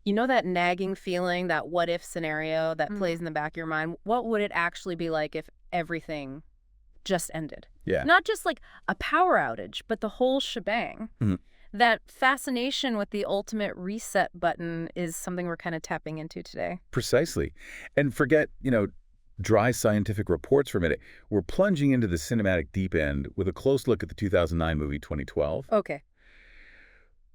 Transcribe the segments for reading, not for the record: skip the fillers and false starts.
You know that nagging feeling, that what-if scenario that Mm. plays in the back of your mind? What would it actually be like if everything just ended? Yeah. Not just like a power outage, but the whole shebang. Mhm. That fascination with the ultimate reset button is something we're kind of tapping into today. Precisely. And forget, dry scientific reports for a minute. We're plunging into the cinematic deep end with a close look at the 2009 movie 2012. Okay.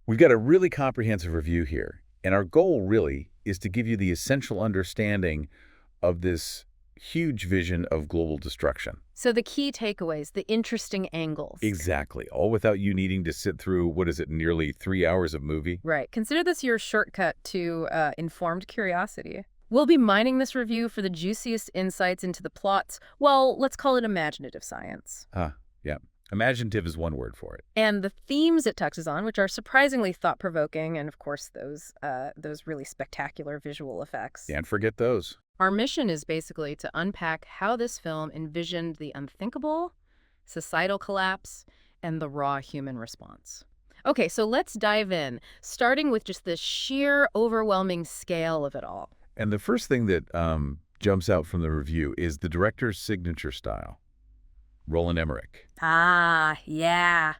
We've got a really comprehensive review here, and our goal really is to give you the essential understanding of this huge vision of global destruction. So the key takeaways, the interesting angles. Exactly. All without you needing to sit through, what is it, nearly 3 hours of movie? Right. Consider this your shortcut to informed curiosity. We'll be mining this review for the juiciest insights into the plots. Well, let's call it imaginative science. Yeah. Imaginative is one word for it. And the themes it touches on, which are surprisingly thought-provoking, and of course those really spectacular visual effects. Can't forget those. Our mission is basically to unpack how this film envisioned the unthinkable, societal collapse, and the raw human response. Okay, so let's dive in, starting with just the sheer overwhelming scale of it all. And the first thing that jumps out from the review is the director's signature style, Roland Emmerich. Ah, yeah.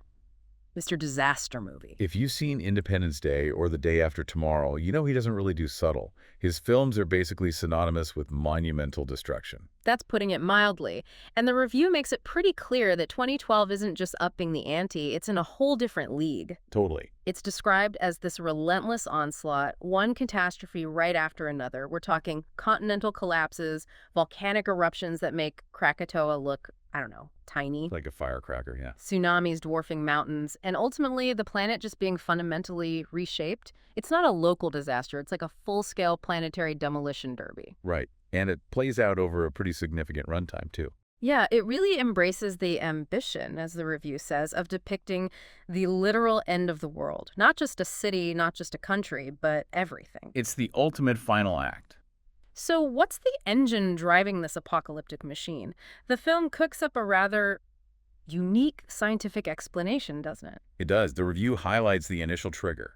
Mr. Disaster Movie. If you've seen Independence Day or The Day After Tomorrow, you know he doesn't really do subtle. His films are basically synonymous with monumental destruction. That's putting it mildly. And the review makes it pretty clear that 2012 isn't just upping the ante, it's in a whole different league. Totally. It's described as this relentless onslaught, one catastrophe right after another. We're talking continental collapses, volcanic eruptions that make Krakatoa look, I don't know, tiny. Like a firecracker, yeah. Tsunamis dwarfing mountains, and ultimately the planet just being fundamentally reshaped. It's not a local disaster. It's like a full-scale planetary demolition derby. Right. And it plays out over a pretty significant runtime, too. Yeah, it really embraces the ambition, as the review says, of depicting the literal end of the world. Not just a city, not just a country, but everything. It's the ultimate final act. So what's the engine driving this apocalyptic machine? The film cooks up a rather unique scientific explanation, doesn't it? It does. The review highlights the initial trigger,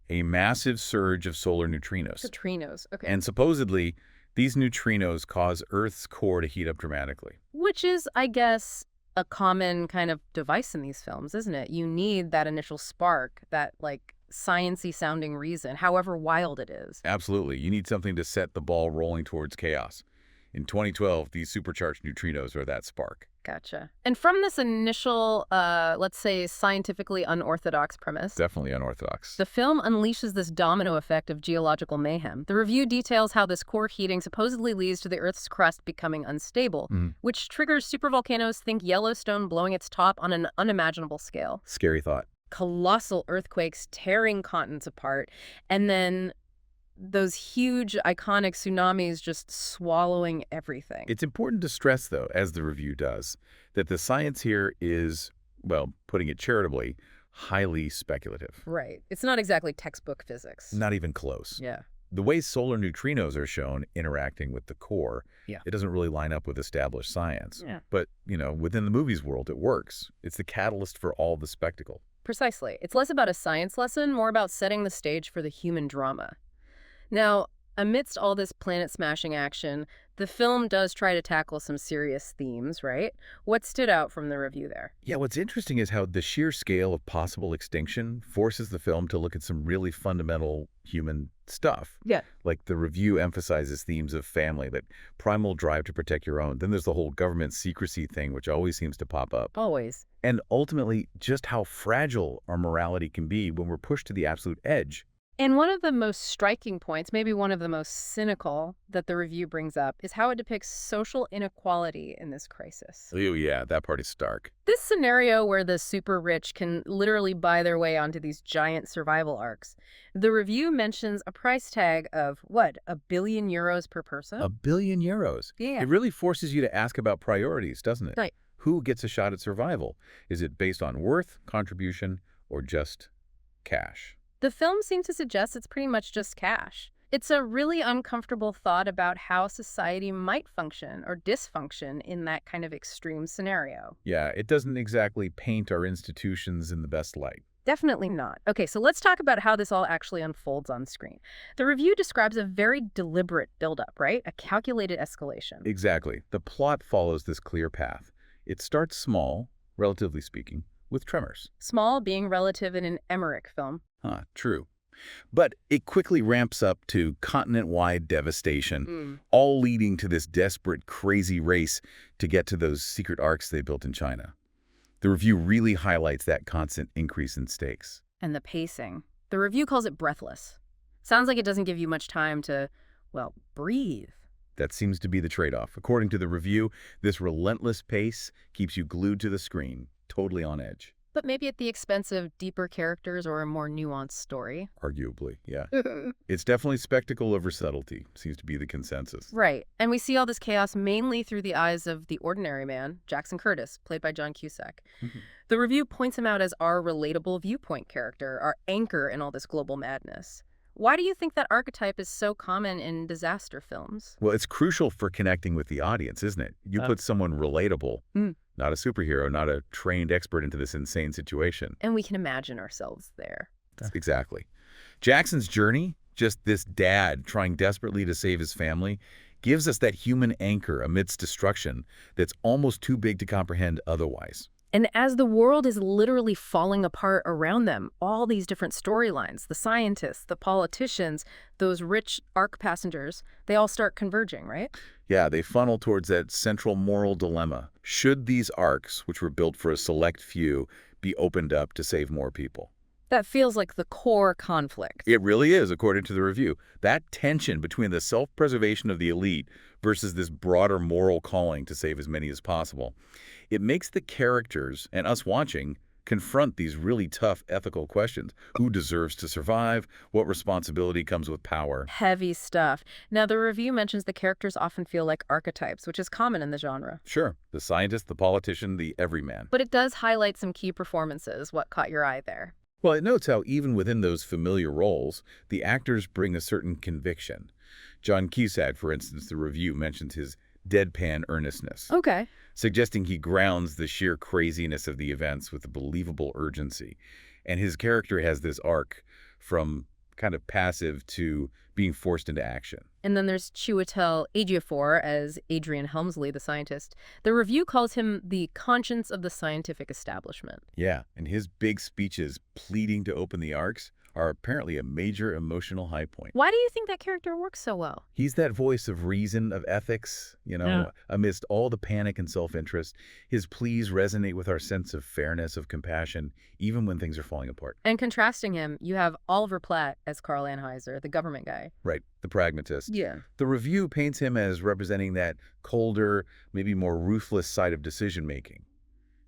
a massive surge of solar neutrinos. Neutrinos, okay. And supposedly, these neutrinos cause Earth's core to heat up dramatically. Which is, I guess, a common kind of device in these films, isn't it? You need that initial spark, that, like, science-y sounding reason, however wild it is. Absolutely. You need something to set the ball rolling towards chaos. In 2012, these supercharged neutrinos are that spark. Gotcha. And from this initial, let's say, scientifically unorthodox premise, Definitely unorthodox. the film unleashes this domino effect of geological mayhem. The review details how this core heating supposedly leads to the Earth's crust becoming unstable, which triggers supervolcanoes, think Yellowstone, blowing its top on an unimaginable scale. Scary thought. Colossal earthquakes tearing continents apart, and then those huge, iconic tsunamis just swallowing everything. It's important to stress, though, as the review does, that the science here is, well, putting it charitably, highly speculative. Right. It's not exactly textbook physics. Not even close. Yeah. The way solar neutrinos are shown interacting with the core, it doesn't really line up with established science. Yeah. But, within the movies world, it works. It's the catalyst for all the spectacle. Precisely. It's less about a science lesson, more about setting the stage for the human drama. Now, amidst all this planet-smashing action, the film does try to tackle some serious themes, right? What stood out from the review there? Yeah, what's interesting is how the sheer scale of possible extinction forces the film to look at some really fundamental human stuff. Yeah. Like the review emphasizes themes of family, that primal drive to protect your own. Then there's the whole government secrecy thing, which always seems to pop up. Always. And ultimately, just how fragile our morality can be when we're pushed to the absolute edge. And one of the most striking points, maybe one of the most cynical that the review brings up, is how it depicts social inequality in this crisis. Oh, yeah, that part is stark. This scenario where the super rich can literally buy their way onto these giant survival arcs. The review mentions a price tag of, what, €1 billion per person? €1 billion. Yeah. It really forces you to ask about priorities, doesn't it? Right. Who gets a shot at survival? Is it based on worth, contribution, or just cash? The film seems to suggest it's pretty much just cash. It's a really uncomfortable thought about how society might function or dysfunction in that kind of extreme scenario. Yeah, it doesn't exactly paint our institutions in the best light. Definitely not. Okay, so let's talk about how this all actually unfolds on screen. The review describes a very deliberate buildup, right? A calculated escalation. Exactly. The plot follows this clear path. It starts small, relatively speaking, with tremors. Small being relative in an Emmerich film. True. But it quickly ramps up to continent-wide devastation, Mm. all leading to this desperate, crazy race to get to those secret arks they built in China. The review really highlights that constant increase in stakes. And the pacing. The review calls it breathless. Sounds like it doesn't give you much time to, well, breathe. That seems to be the trade-off. According to the review, this relentless pace keeps you glued to the screen, totally on edge. But maybe at the expense of deeper characters or a more nuanced story. Arguably, yeah. It's definitely spectacle over subtlety, seems to be the consensus. Right. And we see all this chaos mainly through the eyes of the ordinary man, Jackson Curtis, played by John Cusack. Mhm. The review points him out as our relatable viewpoint character, our anchor in all this global madness. Why do you think that archetype is so common in disaster films? Well, it's crucial for connecting with the audience, isn't it? You put someone relatable, Mm. not a superhero, not a trained expert into this insane situation. And we can imagine ourselves there. Exactly. Jackson's journey, just this dad trying desperately to save his family, gives us that human anchor amidst destruction that's almost too big to comprehend otherwise. And as the world is literally falling apart around them, all these different storylines, the scientists, the politicians, those rich ark passengers, they all start converging, right? Yeah, they funnel towards that central moral dilemma. Should these arks, which were built for a select few, be opened up to save more people? That feels like the core conflict. It really is, according to the review. That tension between the self-preservation of the elite versus this broader moral calling to save as many as possible. It makes the characters, and us watching, confront these really tough ethical questions. Who deserves to survive? What responsibility comes with power? Heavy stuff. Now, the review mentions the characters often feel like archetypes, which is common in the genre. Sure, the scientist, the politician, the everyman. But it does highlight some key performances. What caught your eye there? Well, it notes how even within those familiar roles, the actors bring a certain conviction. John Cusack, for instance, the review mentions his deadpan earnestness, Okay. suggesting he grounds the sheer craziness of the events with a believable urgency. And his character has this arc from kind of passive to being forced into action. And then there's Chiwetel Ejiofor as Adrian Helmsley, the scientist. The review calls him the conscience of the scientific establishment. Yeah, and his big speeches pleading to open the arks are apparently a major emotional high point. Why do you think that character works so well? He's that voice of reason, of ethics, amidst all the panic and self-interest. His pleas resonate with our sense of fairness, of compassion, even when things are falling apart. And contrasting him, you have Oliver Platt as Carl Anheuser, the government guy. Right, the pragmatist. Yeah. The review paints him as representing that colder, maybe more ruthless side of decision-making.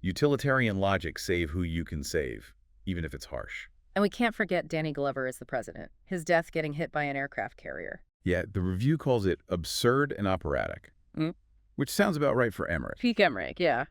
Utilitarian logic, save who you can save, even if it's harsh. And we can't forget Danny Glover as the president, his death getting hit by an aircraft carrier. Yeah, the review calls it absurd and operatic, which sounds about right for Emmerich. Peak Emmerich, yeah.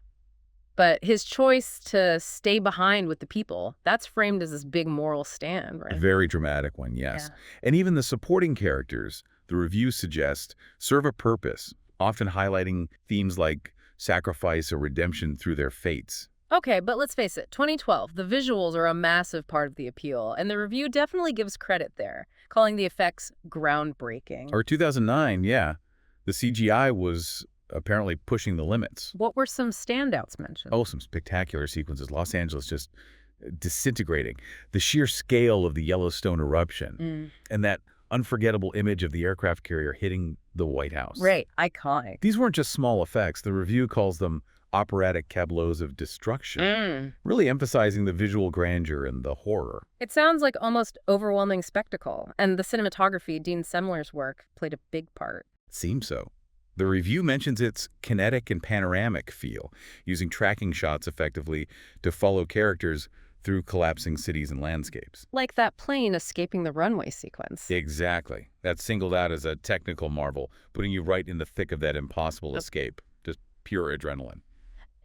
But his choice to stay behind with the people, that's framed as this big moral stand, A right? very dramatic one, yes. And even the supporting characters, the review suggests, serve a purpose, often highlighting themes like sacrifice or redemption through their fates. Okay, but let's face it, 2012, the visuals are a massive part of the appeal, and the review definitely gives credit there, calling the effects groundbreaking. Or 2009, yeah. The CGI was apparently pushing the limits. What were some standouts mentioned? Oh, some spectacular sequences. Los Angeles just disintegrating. The sheer scale of the Yellowstone eruption and that unforgettable image of the aircraft carrier hitting the White House. Right, iconic. These weren't just small effects. The review calls them operatic tableaus of destruction, really emphasizing the visual grandeur and the horror. It sounds like almost overwhelming spectacle, and the cinematography, Dean Semler's work, played a big part. Seems so. The review mentions its kinetic and panoramic feel, using tracking shots effectively to follow characters through collapsing cities and landscapes. Like that plane escaping the runway sequence. Exactly. That's singled out as a technical marvel, putting you right in the thick of that impossible escape. Just pure adrenaline.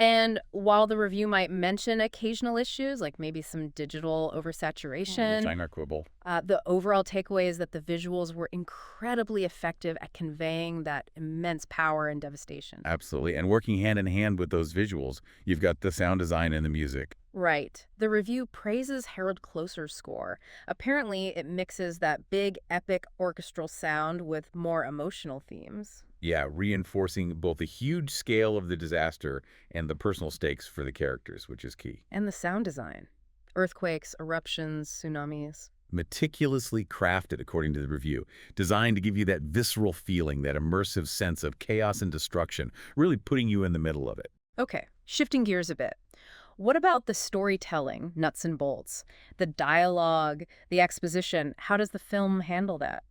And while the review might mention occasional issues, like maybe some digital oversaturation, China quibble. the overall takeaway is that the visuals were incredibly effective at conveying that immense power and devastation. Absolutely. And working hand in hand with those visuals, you've got the sound design and the music. Right. The review praises Harold Closer's score. Apparently, it mixes that big, epic orchestral sound with more emotional themes. Yeah, reinforcing both the huge scale of the disaster and the personal stakes for the characters, which is key. And the sound design. Earthquakes, eruptions, tsunamis. Meticulously crafted, according to the review, designed to give you that visceral feeling, that immersive sense of chaos and destruction, really putting you in the middle of it. Okay, shifting gears a bit. What about the storytelling, nuts and bolts? The dialogue, the exposition, how does the film handle that?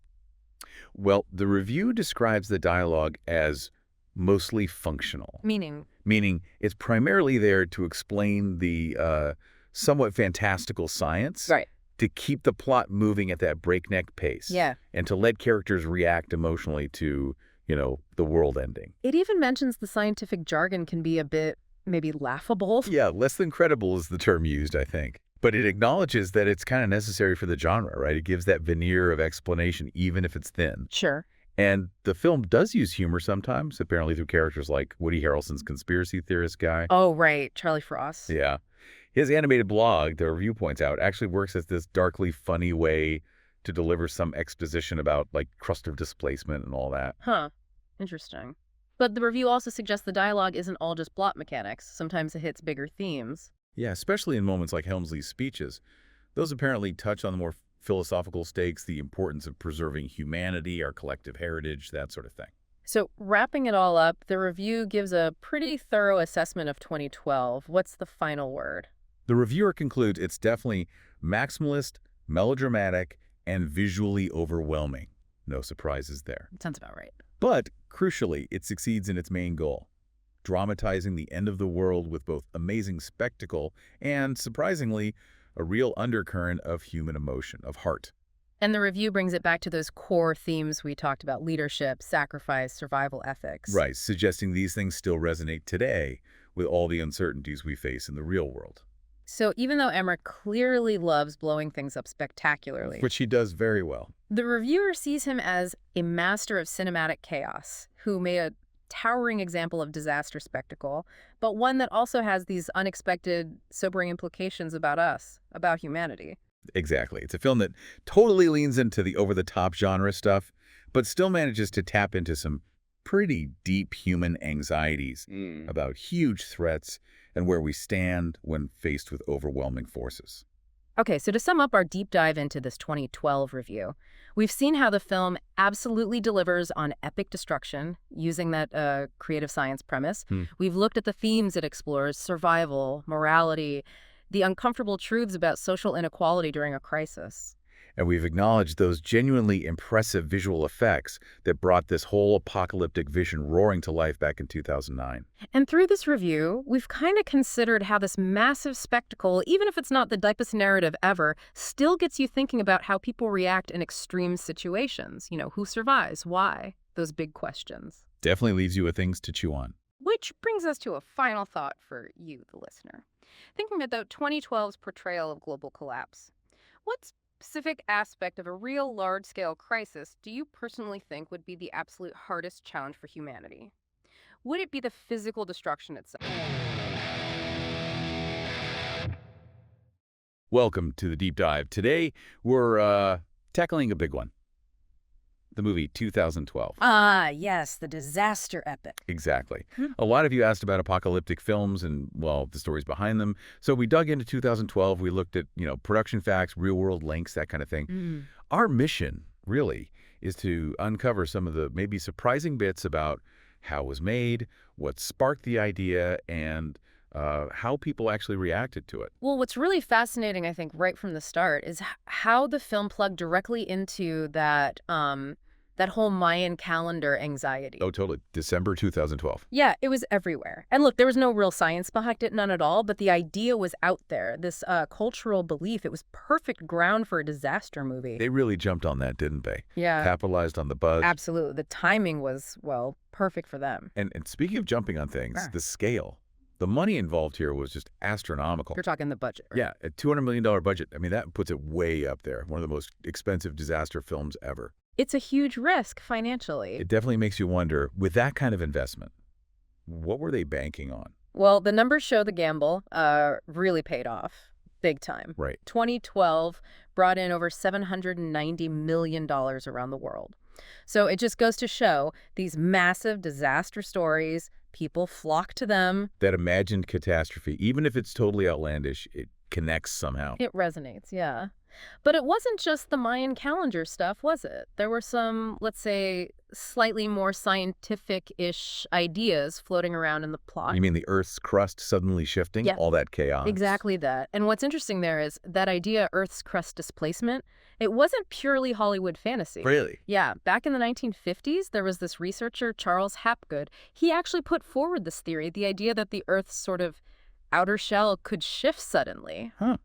Well, the review describes the dialogue as mostly functional, Meaning, meaning it's primarily there to explain the somewhat fantastical science, right. to keep the plot moving at that breakneck pace, Yeah. and to let characters react emotionally to, the world ending. It even mentions the scientific jargon can be a bit, maybe laughable. Yeah, less than credible is the term used, I think. But it acknowledges that it's kind of necessary for the genre, right? It gives that veneer of explanation, even if it's thin. Sure. And the film does use humor sometimes, apparently through characters like Woody Harrelson's conspiracy theorist guy. Oh, right. Charlie Frost. Yeah. His animated blog, the review points out, actually works as this darkly funny way to deliver some exposition about, like, crust of displacement and all that. Huh. Interesting. But the review also suggests the dialogue isn't all just plot mechanics. Sometimes it hits bigger themes. Yeah, especially in moments like Helmsley's speeches. Those apparently touch on the more philosophical stakes, the importance of preserving humanity, our collective heritage, that sort of thing. So, wrapping it all up, the review gives a pretty thorough assessment of 2012. What's the final word? The reviewer concludes it's definitely maximalist, melodramatic, and visually overwhelming. No surprises there. Sounds about right. But, crucially, it succeeds in its main goal, dramatizing the end of the world with both amazing spectacle and, surprisingly, a real undercurrent of human emotion, of heart. And the review brings it back to those core themes we talked about: leadership, sacrifice, survival ethics. Right, suggesting these things still resonate today with all the uncertainties we face in the real world. So even though Emmerich clearly loves blowing things up spectacularly, Which he does very well. the reviewer sees him as a master of cinematic chaos who made a towering example of disaster spectacle, but one that also has these unexpected, sobering implications about us, about humanity. Exactly. It's a film that totally leans into the over-the-top genre stuff, but still manages to tap into some pretty deep human anxieties about huge threats and where we stand when faced with overwhelming forces. Okay, so to sum up our deep dive into this 2012 review, we've seen how the film absolutely delivers on epic destruction using that creative science premise. We've looked at the themes it explores: survival, morality, the uncomfortable truths about social inequality during a crisis. And we've acknowledged those genuinely impressive visual effects that brought this whole apocalyptic vision roaring to life back in 2009. And through this review, we've kind of considered how this massive spectacle, even if it's not the deepest narrative ever, still gets you thinking about how people react in extreme situations. You know, who survives? Why? Those big questions. Definitely leaves you with things to chew on. Which brings us to a final thought for you, the listener. Thinking about 2012's portrayal of global collapse, what specific aspect of a real large-scale crisis do you personally think would be the absolute hardest challenge for humanity? Would it be the physical destruction itself? Welcome to the Deep Dive. Today, we're tackling a big one. The movie 2012. Ah, yes, the disaster epic. Exactly. A lot of you asked about apocalyptic films and, well, the stories behind them. So we dug into 2012. We looked at, production facts, real-world links, that kind of thing. Our mission, really, is to uncover some of the maybe surprising bits about how it was made, what sparked the idea, and how people actually reacted to it. Well, what's really fascinating, I think, right from the start is how the film plugged directly into that whole Mayan calendar anxiety. Oh, totally. December 2012. Yeah, it was everywhere. And look, there was no real science behind it, none at all, but the idea was out there, this cultural belief. It was perfect ground for a disaster movie. They really jumped on that, didn't they? Yeah. Capitalized on the buzz. Absolutely. The timing was, well, perfect for them. And speaking of jumping on things, Yeah. the scale. The money involved here was just astronomical. You're talking the budget, right? Yeah, a $200 million budget. I mean, that puts it way up there. One of the most expensive disaster films ever. It's a huge risk financially. It definitely makes you wonder, with that kind of investment, what were they banking on? Well, the numbers show the gamble really paid off big time. Right. 2012 brought in over $790 million around the world. So it just goes to show these massive disaster stories, people flock to them. That imagined catastrophe, even if it's totally outlandish, it connects somehow. It resonates, yeah. But it wasn't just the Mayan calendar stuff, was it? There were some, let's say, slightly more scientific-ish ideas floating around in the plot. You mean the Earth's crust suddenly shifting? Yeah. All that chaos? Exactly that. And what's interesting there is that idea, Earth's crust displacement, it wasn't purely Hollywood fantasy. Really? Yeah, back in the 1950s, there was this researcher, Charles Hapgood. He actually put forward this theory, the idea that the Earth's sort of outer shell could shift suddenly. Huh.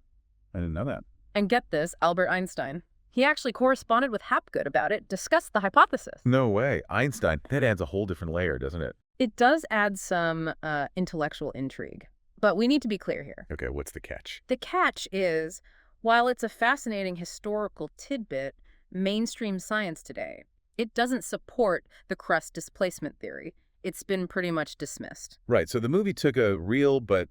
I didn't know that. And get this, Albert Einstein. He actually corresponded with Hapgood about it, discussed the hypothesis. No way. Einstein. That adds a whole different layer, doesn't it? It does add some intellectual intrigue. But we need to be clear here. Okay, what's the catch? The catch is, while it's a fascinating historical tidbit, mainstream science today, it doesn't support the crust displacement theory. It's been pretty much dismissed. Right, so the movie took a real but,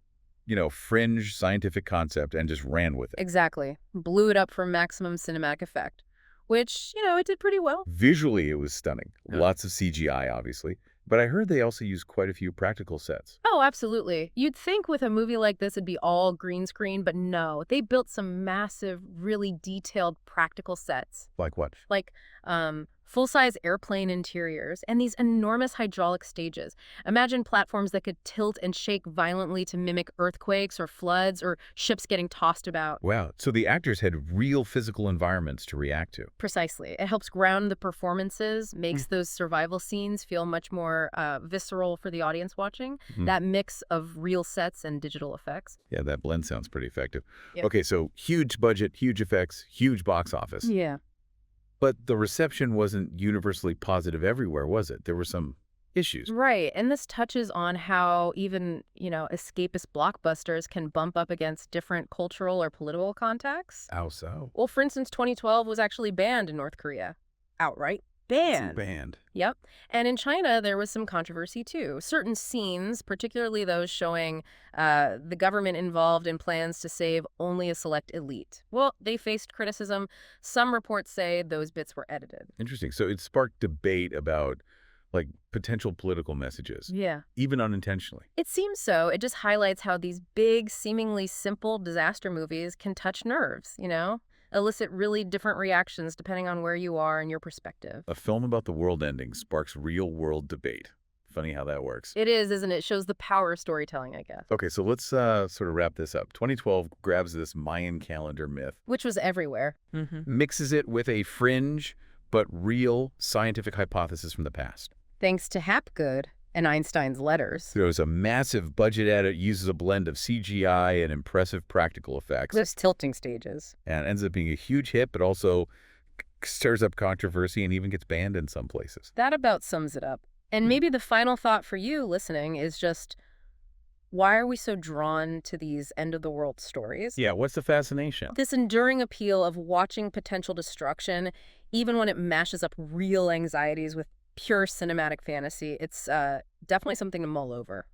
fringe scientific concept and just ran with it. Exactly. Blew it up for maximum cinematic effect, which, it did pretty well. Visually, it was stunning. Yeah. Lots of CGI, obviously. But I heard they also used quite a few practical sets. Oh, absolutely. You'd think with a movie like this it'd be all green screen, but no. They built some massive, really detailed practical sets. Like what? Like full-size airplane interiors and these enormous hydraulic stages. Imagine platforms that could tilt and shake violently to mimic earthquakes or floods or ships getting tossed about. Wow, so the actors had real physical environments to react to. Precisely. It helps ground the performances, makes those survival scenes feel much more visceral for the audience watching. That mix of real sets and digital effects. Yeah, that blend sounds pretty effective. Yep. Okay, so huge budget, huge effects, huge box office. Yeah. But the reception wasn't universally positive everywhere, was it? There were some issues. Right. And this touches on how even, escapist blockbusters can bump up against different cultural or political contexts. How so? Well, for instance, 2012 was actually banned in North Korea. Outright banned. Banned. Yep. And in China, there was some controversy, too. Certain scenes, particularly those showing the government involved in plans to save only a select elite. Well, they faced criticism. Some reports say those bits were edited. Interesting. So it sparked debate about, potential political messages. Yeah. Even unintentionally. It seems so. It just highlights how these big, seemingly simple disaster movies can touch nerves, elicit really different reactions depending on where you are and your perspective. A film about the world ending sparks real-world debate. Funny how that works. It is, isn't it? It shows the power of storytelling, I guess. Okay, so let's sort of wrap this up. 2012 grabs this Mayan calendar myth, Which was everywhere. mixes it with a fringe but real scientific hypothesis from the past. Thanks to Hapgood and Einstein's letters. Throws a massive budget at it, uses a blend of CGI and impressive practical effects, Those tilting stages. and ends up being a huge hit, but also stirs up controversy and even gets banned in some places. That about sums it up. And maybe the final thought for you listening is just, why are we so drawn to these end-of-the-world stories? Yeah, what's the fascination? This enduring appeal of watching potential destruction, even when it mashes up real anxieties with pure cinematic fantasy, it's definitely something to mull over.